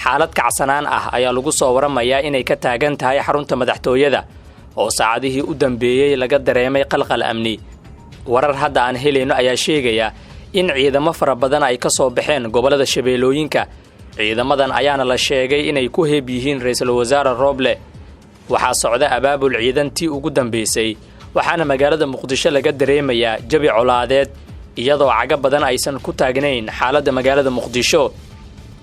xaalad kacsanaan ah ayaa lagu soo waramayaa inay ka taagan tahay xarunta madaxtooyada oo saacadihii u dambeeyay laga dareemay qalqal amni. warar hadda aan helayno ayaa sheegaya in ciidamo fara badan ay ka soo baxeen gobolada Shabeellooyinka. ciidamadan ayaana la sheegay inay ku heeb yihiin ra'iisul wasaare Roble. waxaa socda abaabul ciidantii ugu dambeysay waxaana magaalada Muqdisho laga dareemayaa jabi colaadeed iyadoo caga badan aysan ku taagnayn xaaladda magaalada Muqdisho.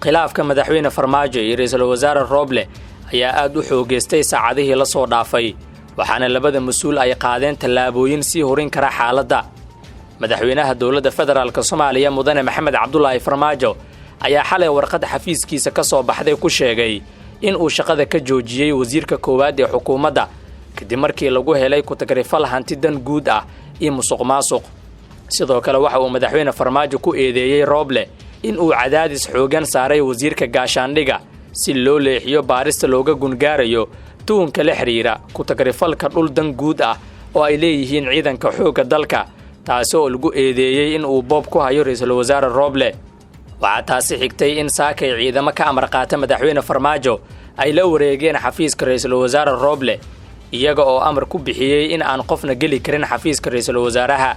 khilaafka madaxweyne Farmaajo iyo ra'iisul wasaare Roble ayaa aad u xoogeystay saacadihii la soo dhaafay waxaana labada mas'uul ay qaadeen tallaabooyin si horin kara xaaladda. madaxweynaha dowladda federaalka Soomaaliya mudane Maxamed Cabdullaahi Farmaajo ayaa xalay warqad xafiiskiisa ka soo baxday ku sheegay in uu shaqada ka joojiyay wasiirka koowaad ee xukuumadda kadib markii lagu helay ku tagrifal hanti dan guud ah iyo musuqmaasuq. sidoo kale waxa uu madaxweyne Farmaajo ku eedeeyay Roble in uu cadaadis xoogan saaray wasiirka gaashaandhiga si loo leexiyo baarista looga gungaarayo tuunka la xiriira ku tagrifalka dhul dan guud ah oo ay leeyihiin ciidanka xoogga dalka taasoo lagu eedeeyay in uu boob ku hayo ra'iisul wasaare Roble. waxaa taasi xigtay in saakay ciidamo ka amar qaata madaxweyne Farmaajo ay la wareegeen xafiiska ra'iisul wasaare Roble iyaga oo amar ku bixiyay in aan qofna geli karin xafiiska ra'iisul wasaaraha.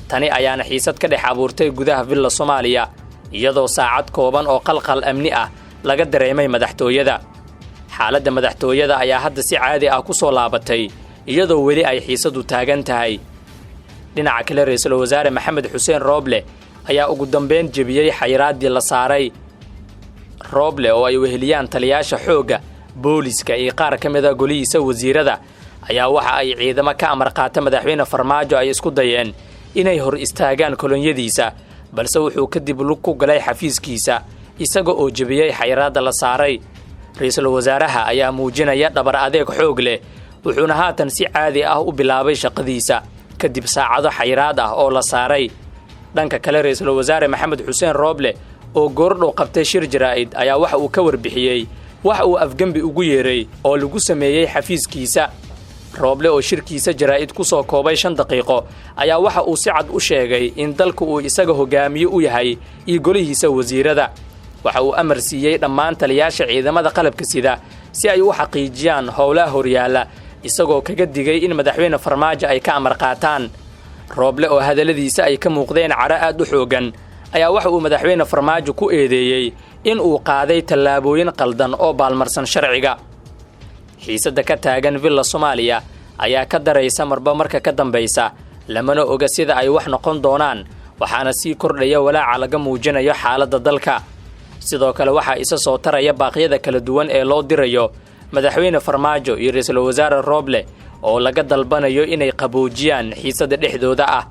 tani ayaana xiisad ka dhex abuurtay gudaha Villa Soomaaliya iyadoo saacad kooban oo qalqal amni ah laga dareemay madaxtooyada. xaaladda madaxtooyada ayaa hadda si caadi ah ku soo laabatay iyadoo weli ay xiisadu taagan tahay. dhinaca kale ra'iisul wasaare Maxamed Xuseen Roble ayaa ugu dambeyn jebiyay xayiraadii la saaray. Roble oo ay weheliyaan taliyaasha xoogga booliska iyo qaar ka mid ah golihiisa wasiirada ayaa waxa ay ciidamo ka amar qaata madaxweyne Farmaajo ay isku dayeen inay hor istaagaan kolonyadiisa balse wuxuu kadib lug ku galay xafiiskiisa isaga oo jebiyay xayiraadda la saaray. ra'iisul wasaaraha ayaa muujinaya dhabar adeeg xoog leh wuxuuna haatan si caadi ah u bilaabay shaqadiisa kadib saacado xayiraad ah oo la saaray. dhanka kale ra'iisul wasaare Maxamed Xuseen Roble oo goordhow qabtay shir jaraa'id ayaa waxa uu ka warbixiyay wax uu afgambi ugu yeeray oo lagu sameeyay xafiiskiisa. Roble oo shirkiisa jaraa'id ku soo koobay 5 daqiiqo ayaa waxa uu si cad u sheegay in dalku uu isaga hogaamiye u yahay iyo golihiisa wasiirada. waxa uu amar siiyay dhammaan taliyaasha ciidamada qalabka sida si ay u xaqiijiyaan howlaha horyaala isagoo kaga digay in madaxweyne Farmaajo ay ka amar qaataan. Roble oo hadaladiisa ay ka muuqdeen cara aad u xoogan ayaa waxa uu madaxweyne Farmaajo ku eedeeyay in uu qaaday tallaabooyin qaldan oo baalmarsan sharciga. xiisadda ka taagan Villa Soomaaliya ayaa ka daraysa marba marka ka dambaysa lamana oga sida ay wax noqon doonaan waxaana sii kordhaya walaaca laga muujinayo xaaladda dalka. sidoo kale waxaa isa soo taraya baaqyada kala duwan ee loo dirayo madaxweyne Farmaajo iyo ra'iisul wasaare Roble oo laga dalbanayo inay qaboojiyaan xiisadda dhexdooda ah.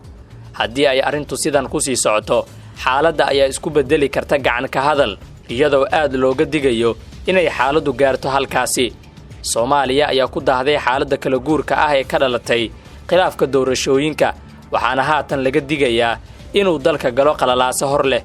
haddii ay arrintu sidan ku sii socoto xaaladda ayaa isku bedeli karta gacan ka hadal iyadoo aad looga digayo inay xaaladdu gaarto halkaasi. Soomaaliya ayaa ku daahday xaaladda kala guurka ah ee ka dhalatay khilaafka doorashooyinka waxaana haatan laga digayaa inuu dalka galo qalalaase hor leh.